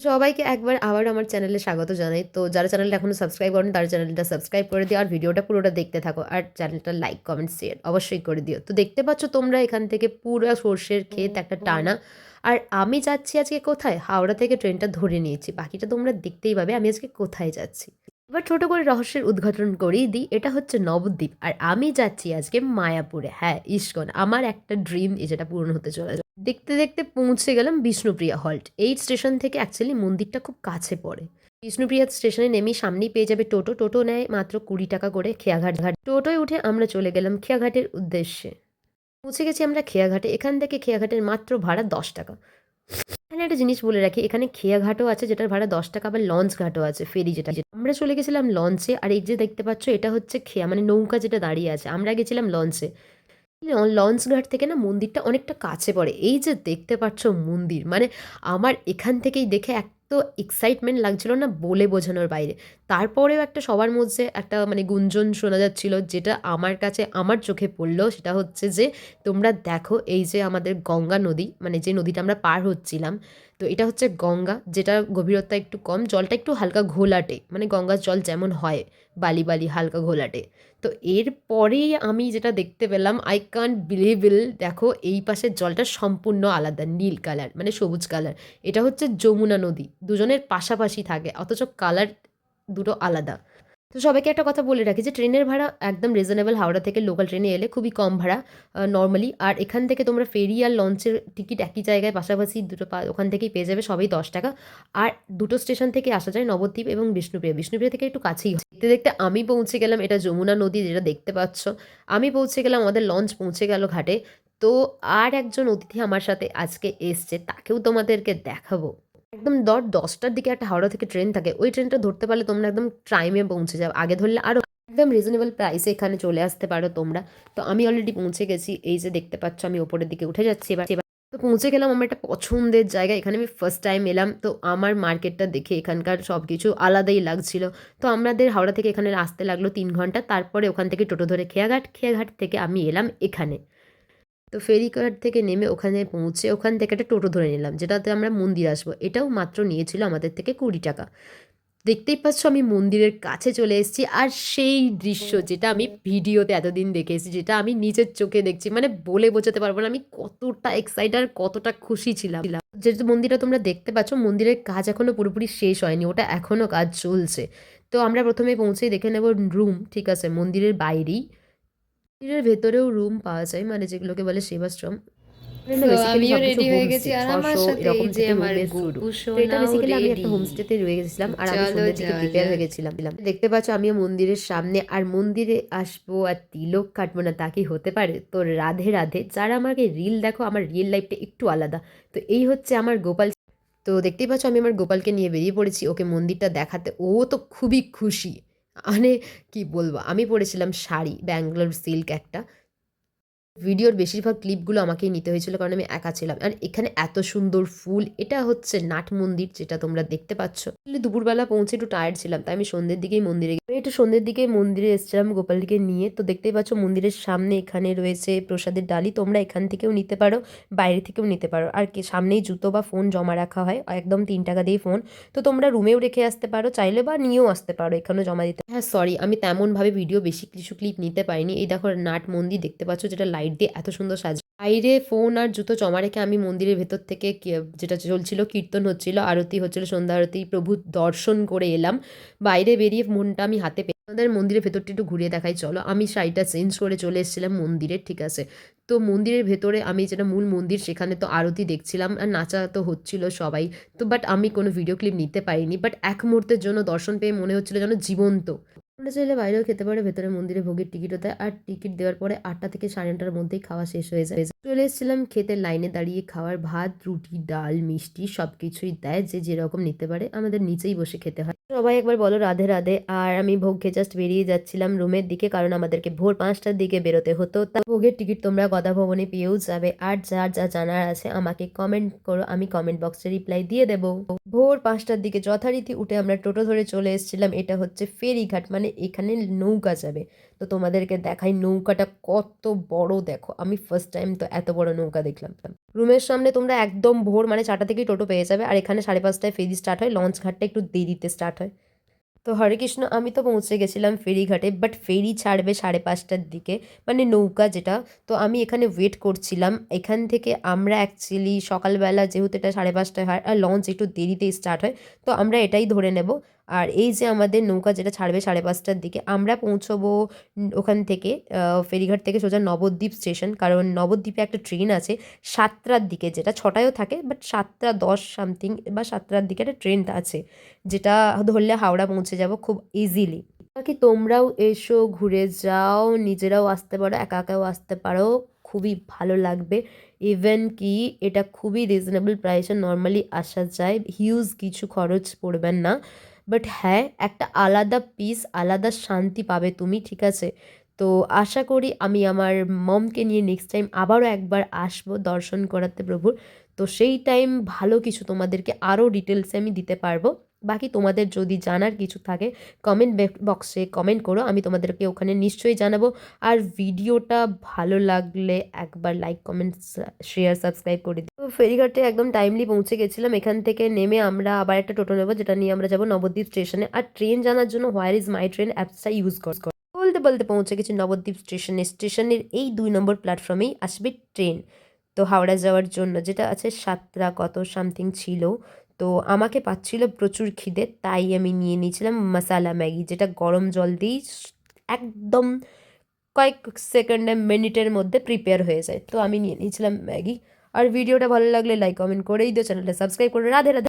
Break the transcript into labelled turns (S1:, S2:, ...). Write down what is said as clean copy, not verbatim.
S1: সবাইকে একবার আবার আমার চ্যানেলে স্বাগত জানাই। তো যারা চ্যানেলটা এখনো সাবস্ক্রাইব করেনি তারা চ্যানেলটা সাবস্ক্রাইব করে দিও আর ভিডিওটা পুরোটা দেখতে থাকো। আর চ্যানেলটা লাইক, কমেন্ট, শেয়ার অবশ্যই করে দিও। তো দেখতে পাচ্ছ তোমরা এখান থেকে পুরো সর্ষের ক্ষেত একটা টানা। আর আমি যাচ্ছি আজকে কোথায়? হাওড়া থেকে ট্রেনটা ধরে নিয়েছি। বাকিটা তোমরা দেখতেই পাবে আমি আজকে কোথায় যাচ্ছি। এবার ছোট করে রহস্যের উদ্ঘাটন করেই দিই। এটা হচ্ছে নবদ্বীপ আর আমি যাচ্ছি আজকে মায়াপুরে। হ্যাঁ, ইস্কন। আমার একটা ড্রিম যেটা পূরণ হতে চলেছে। দেখতে দেখতে পৌঁছে গেলাম বিষ্ণুপ্রিয়া হল্ট। এই স্টেশন থেকে অ্যাকচুয়ালি মন্দিরটা খুব কাছে পড়ে। বিষ্ণুপ্রিয়া স্টেশনে নেমেই সামনেই পেয়ে যাবে টোটো। টোটো নেয় মাত্র 20 টাকা করে খেয়াঘাট ঘাট। টোটোয় উঠে আমরা চলে গেলাম খেয়াঘাটের উদ্দেশ্যে। পৌঁছে গেছি আমরা খেয়াঘাটে। এখান থেকে খেয়াঘাটের মাত্র ভাড়া 10 টাকা। এখানে একটা জিনিস বলে রাখি, এখানে খেয়াঘাটও আছে যেটার ভাড়া 10 টাকা, আবার লঞ্চ ঘাটও আছে, ফেরি যেটা। আমরা চলে গেছিলাম লঞ্চে। আর এই যে দেখতে পাচ্ছ এটা হচ্ছে খেয়া মানে নৌকা যেটা দাঁড়িয়ে আছে, আমরা গেছিলাম লঞ্চে। লঞ্চ ঘাট থেকে না মন্দিরটা অনেকটা কাছে পড়ে। এই যে দেখতে পাচ্ছ মন্দির, মানে আমার এখান থেকেই দেখে এত এক্সাইটমেন্ট লাগছিল না বলে বোঝানোর বাইরে। তারপরেও একটা সবার মধ্যে একটা মানে গুঞ্জন শোনা যাচ্ছিল, যেটা আমার কাছে আমার চোখে পড়লো। সেটা হচ্ছে যে তোমরা দেখো এই যে আমাদের গঙ্গা নদী, মানে যে নদীটা আমরা পার হচ্ছিলাম, তো এটা হচ্ছে গঙ্গা, যেটা গভীরতা একটু কম, জলটা একটু হালকা ঘোলাটে, মানে গঙ্গার জল যেমন হয় বালি বালি হালকা ঘোলাটে। তো এরপরেই আমি যেটা দেখতে পেলাম, আই কান্ট বিলিভেবল, দেখো এই পাশের জলটা সম্পূর্ণ আলাদা, নীল কালার মানে সবুজ কালার। এটা হচ্ছে যমুনা নদী, দুজনের পাশাপাশি থাকে অথচ কালার দুটো আলাদা। তো সবাইকে একটা কথা বলে রাখি যে ট্রেনের ভাড়া একদম রিজনেবল। হাওড়া থেকে লোকাল ট্রেনে এলে খুবই কম ভাড়া নর্মালি। আর এখান থেকে তোমরা ফেরি আর লঞ্চের টিকিট একই জায়গায় পাশাপাশি দুটো ওখান থেকেই পেয়ে যাবে, সবই 10 টাকা। আর দুটো স্টেশন থেকে আসা যায়, নবদ্বীপ এবং বিষ্ণুপ্রিয়া। বিষ্ণুপ্রিয়া থেকে একটু কাছেই হয়। দেখতে দেখতে আমি পৌঁছে গেলাম, এটা যমুনা নদী যেটা দেখতে পাচ্ছ। আমি পৌঁছে গেলাম, আমাদের লঞ্চ পৌঁছে গেল ঘাটে। তো আর একজন অতিথি আমার সাথে আজকে এসছে, তাকেও তোমাদেরকে দেখাবো। একদম 10টার দিকে একটা হাওড়া থেকে ট্রেন থাকে, ওই ট্রেনটা ধরতে পারলে তোমরা একদম টাইমে পৌঁছে যাও। আগে ধরলে আরও একদম রিজনেবল প্রাইসে এখানে চলে আসতে পারো তোমরা। তো আমি অলরেডি পৌঁছে গেছি, এই যে দেখতে পাচ্ছ আমি ওপরের দিকে উঠে যাচ্ছি এবার। তো পৌঁছে গেলাম আমার একটা পছন্দের জায়গা, এখানে আমি ফার্স্ট টাইম এলাম। তো আমার মার্কেটটা দেখে এখানকার সব কিছু আলাদাই লাগছিল। তো আমাদের হাওড়া থেকে এখানে আসতে লাগলো 3 ঘন্টা। তারপরে ওখান থেকে টোটো ধরে খেয়াঘাট, খেয়াঘাট থেকে আমি এলাম এখানে। তো ফেরিঘাট থেকে নেমে ওখানে পৌঁছে ওখান থেকে একটা টোটো ধরে নিলাম, যেটাতে আমরা মন্দির আসবো। এটাও মাত্র নিয়েছিল আমাদের থেকে 20 টাকা। দেখতেই পাচ্ছ আমি মন্দিরের কাছে চলে এসেছি। আর সেই দৃশ্য যেটা আমি ভিডিওতে এতদিন দেখে এসেছি, যেটা আমি নিজের চোখে দেখছি, মানে বলে বোঝাতে পারবো না আমি কতটা এক্সাইটেড আর কতটা খুশি ছিলাম। যেহেতু মন্দিরটা তোমরা দেখতে পাচ্ছ, মন্দিরের কাজ এখনো পুরোপুরি শেষ হয়নি, ওটা এখনো কাজ চলছে। তো আমরা প্রথমে পৌঁছেই দেখে নেব রুম। ঠিক আছে, মন্দিরের বাইরেই, মন্দিরের ভেতরেও রুম পাওয়া যায়, মানে যেগুলোকে বলে সেবাশ্রম।
S2: তো
S1: বেসিক্যালি
S2: আমিও
S1: সবকিছু
S2: রেডি হয়ে গেছি
S1: হোমস্টে,
S2: আর আমার
S1: 600
S2: সাথে এই
S1: এরকম
S2: যে
S1: থেকে
S2: আমার
S1: রুমের শুরু।
S2: গপু
S1: তো এটা
S2: সোনাও
S1: বেসিক্যালি আমি একটা
S2: রেডি।
S1: হোমস্টেতে রয়ে গেছিলাম
S2: তো
S1: আর আমি
S2: চলো
S1: সন্ধ্যের দিকে
S2: যাওয়া
S1: প্রিপেয়ার হয়ে
S2: যাক।
S1: গেছিলাম। দেখতে পাচ্ছ আমিও মন্দিরের সামনে, আর মন্দিরে আসবো আর তিলক কাটবো না তা কি হতে পারে? তো রাধে রাধে। যারা আমাকে রিল দেখো, আমার রিয়েল লাইফটা একটু আলাদা। তো এই হচ্ছে আমার গোপাল। তো দেখতেই পাচ্ছ আমি আমার গোপালকে নিয়ে বেরিয়ে পড়েছি ওকে মন্দিরটা দেখাতে। ও তো খুবই খুশি, মানে কি বলবো। আমি পরেছিলাম শাড়ি, ব্যাঙ্গালোর সিল্ক একটা। ভিডিওর বেশিরভাগ ক্লিপগুলো আমাকেই নিতে হয়েছিল কারণ আমি একা ছিলাম। আর এখানে এত সুন্দর ফুল, এটা হচ্ছে নাট মন্দির যেটা তোমরা দেখতে পাচ্ছ। দুপুরবেলা পৌঁছে একটু টায়ার্ড ছিলাম, তাই আমি সন্ধ্যের দিকেই মন্দিরে একটু সন্ধ্যের দিকে মন্দিরে এসেছিলাম গোপালকে নিয়ে। তো দেখতেই পাচ্ছ মন্দিরের সামনে এখানে রয়েছে প্রসাদের ডালি, তোমরা এখান থেকেও নিতে পারো, বাইরে থেকেও নিতে পারো। আর কি সামনেই জুতো বা ফোন জমা রাখা হয়, একদম 3 টাকা দিয়ে ফোন। তো তোমরা রুমেও রেখে আসতে পারো চাইলে, বা নিয়েও আসতে পারো, এখানেও জমা দিতে। হ্যাঁ সরি, আমি তেমনভাবে ভিডিও বেশি কিছু ক্লিপ নিতে পারিনি। এই দেখো নাট মন্দির দেখতে পাচ্ছ, যেটা লাইট দিয়ে এত সুন্দর সাজ। বাইরে ফোন আর জুতো জমা রেখে আমি মন্দিরের ভেতর থেকে যেটা চলছিল কীর্তন হচ্ছিল, আরতি হচ্ছিল, সন্ধ্যা আরতি, প্রভু দর্শন করে এলাম। বাইরে বেরিয়ে মনটা আমি হাতে পেয়ে আমাদের মন্দিরের ভেতরটা একটু ঘুরিয়ে দেখাই চলো। আমি শাড়িটা চেঞ্জ করে চলে এসেছিলাম মন্দিরে, ঠিক আছে। তো মন্দিরের ভেতরে আমি যেটা মূল মন্দির, সেখানে তো আরতি দেখছিলাম আর নাচা তো হচ্ছিল সবাই। তো বাট আমি কোনো ভিডিও ক্লিপ নিতে পারিনি। বাট এক মুহূর্তের জন্য দর্শন পেয়ে মনে হচ্ছিল যেন জীবন্ত। তোমরা চাইলে বাইরেও খেতে পারো, ভেতরে মন্দিরে ভোগের টিকিটও দেয়। আর টিকিট দেওয়ার পরে 8টা থেকে 9:30টার মধ্যেই খাওয়া শেষ হয়ে যায়। চলে এসেছিলাম খেতে, লাইনে দাঁড়িয়ে খাওয়ার। ভাত, রুটি, ডাল, মিষ্টি সব কিছুই দেয়, যে যেরকম নিতে পারে। আমাদের নিচেই বসে খেতে হয়। সবাই একবার বলো রাধে রাধে। আর আমি ভোগ খেয়ে জাস্ট বেরিয়ে যাচ্ছিলাম রুমের দিকে, কারণ আমাদেরকে ভোর 5টার দিকে বেরোতে হতো। তা ভোগের টিকিট তোমরা গদা ভবনে পেয়েও যাবে। আর যার যা জানার আছে আমাকে কমেন্ট করো, আমি কমেন্ট বক্সে রিপ্লাই দিয়ে দেবো। ভোর 5টার দিকে যথারীতি উঠে আমরা টোটো ধরে চলে এসেছিলাম। এটা হচ্ছে ফেরিঘাট, মানে মানে এখানে নৌকা যাবে। তো তোমাদেরকে দেখাই নৌকাটা কত বড়, দেখো আমি ফার্স্ট টাইম তো এত বড় নৌকা দেখলাম। রুমের সামনে তোমরা একদম ভোর মানে 4টা থেকেই টোটো পেয়ে যাবে, আর এখানে 5:30টায় ফেরি স্টার্ট হয়, লঞ্চ ঘাটটা একটু দেরিতে স্টার্ট হয়। তো হরে কৃষ্ণ আমি তো পৌঁছে গেছিলাম ফেরিঘাটে, বাট ফেরি ছাড়বে 5:30টার দিকে, মানে নৌকা যেটা। তো আমি এখানে ওয়েট করছিলাম। এখান থেকে আমরা অ্যাকচুয়ালি সকালবেলা, যেহেতু এটা 5:30টায় হয় আর লঞ্চ একটু দেরিতে স্টার্ট হয়, তো আমরা এটাই ধরে নেব। আর এই যে আমাদের নৌকা যেটা ছাড়বে 5:30টার দিকে, আমরা পৌঁছবো ওখান থেকে ফেরিঘাট থেকে সোজা নবদ্বীপ স্টেশন, কারণ নবদ্বীপে একটা ট্রেন আছে 7টার দিকে, যেটা 6টায়ও থাকে, বাট 7:10 সামথিং বা 7টার দিকে একটা ট্রেন আছে, যেটা ধরলে হাওড়া পৌঁছে যাব খুব ইজিলি। বাকি তোমরাও এসো, ঘুরে যাও, নিজেরাও আসতে পারো, একা একাও আসতে পারো, খুবই ভালো লাগবে। ইভেন কি এটা খুবই রিজনেবল প্রাইসে নর্মালি আসা যায়, হিউজ কিছু খরচ পড়বেন না। বাট হ্যাঁ, একটা আলাদা পিস, আলাদা শান্তি পাবে তুমি, ঠিক আছে? তো আশা করি আমি আমার মমকে নিয়ে নেক্সট টাইম আবারও একবার আসবো দর্শন করাতে প্রভুর। তো সেই টাইম ভালো কিছু তোমাদেরকে আরও ডিটেলসে আমি দিতে পারবো। বাকি তোমাদের যদি জানার কিছু থাকে কমেন্ট বক্সে কমেন্ট করো, আমি তোমাদেরকে ওখানে নিশ্চয়ই জানাবো। আর ভিডিওটা ভালো লাগলে একবার লাইক, কমেন্ট, শেয়ার, সাবস্ক্রাইব করে দিই। তো ফেরিঘাটে একদম টাইমলি পৌঁছে গেছিলাম। এখান থেকে নেমে আমরা আবার একটা টোটো নেবো, যেটা নিয়ে আমরা যাবো নবদ্বীপ স্টেশনে। আর ট্রেন জানার জন্য হোয়ার ইজ মাই ট্রেন অ্যাপসটা ইউজ কর। বলতে বলতে পৌঁছে গেছি নবদ্বীপ স্টেশনে। স্টেশনের এই 2 নম্বর প্ল্যাটফর্মেই আসবে ট্রেন, তো হাওড়া যাওয়ার জন্য, যেটা আছে 7টা কত সামথিং ছিল। তো আমাকে পাচ্ছিল প্রচুর খিদে, তাই আমি নিয়ে নিয়েছিলাম মশালা ম্যাগি, যেটা গরম জল দিয়েই একদম কয়েক সেকেন্ডে, মিনিটের মধ্যে প্রিপেয়ার হয়ে যায়। তো আমি নিয়ে নিয়েছিলাম ম্যাগি। আর ভিডিওটা ভালো লাগলে লাইক কমেন্ট করেই দিও, চ্যানেলটা সাবস্ক্রাইব করে রাধে রাধে।